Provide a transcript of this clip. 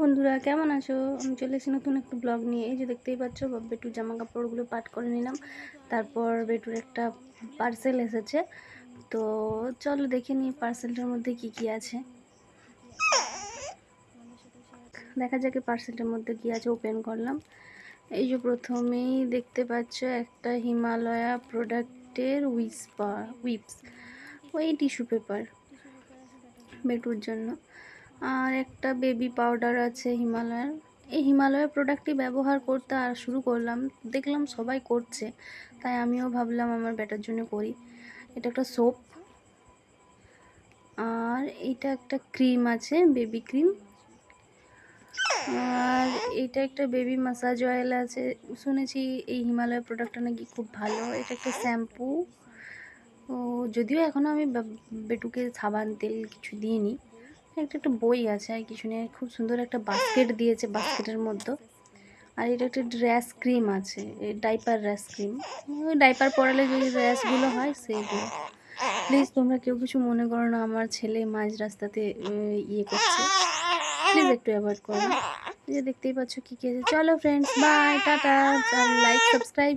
বন্ধুরা, কেমন আছো? আমি চলে এসেছি নতুন একটা ব্লগ নিয়ে। এই যে দেখতেই পাচ্ছ, বেটুর জামা কাপড়গুলো পাট করে নিলাম। তারপর বেটুর একটা পার্সেল এসেছে, তো চলো দেখে নিই পার্সেলটার মধ্যে কি কি আছে। দেখা যাক পার্সেলটার মধ্যে কি আছে। ওপেন করলাম। এই যে প্রথমেই দেখতে পাচ্ছ একটা হিমালয়া প্রোডাক্টের উইপস, ওই টিস্যু পেপার বেটুর জন্য। আর একটা বেবি পাউডার আছে হিমালয়ার। এই হিমালয়া প্রোডাক্টটি ব্যবহার করতে আর শুরু করলাম, দেখলাম সবাই করছে, তাই আমিও ভাবলাম আমার বেটার জন্য করি। এটা একটা সোপ, আর এটা একটা ক্রিম আছে, বেবি ক্রিম। আর এটা একটা বেবি মাসাজ অয়েল আছে। শুনেছি এই হিমালয়া প্রোডাক্টটা নাকি খুব ভালো। এটা একটা শ্যাম্পু। ও যদিও এখনও আমি বেটুকে সাবান তেল কিছু দিইনি। একটা বই আছে, আর কিছু নেই। খুব সুন্দর একটা বাস্কেট দিয়েছে, বাস্কেটের মধ্যে। আর এটা একটা র্যাশ ক্রিম আছে, ডাইপার র্যাশ ক্রিম। ওই ডাইপার পরালে যে র্যাশগুলো হয় সেইগুলো। প্লিজ তোমরা কেউ কিছু মনে করো না, আমার ছেলে মাঝ রাস্তাতে ইয়ে করছে, প্লিজ একটু অ্যাভয়েড করো। এই যে দেখতেই পাচ্ছ কী কী আছে। চলো friends, bye, tata. Like subscribe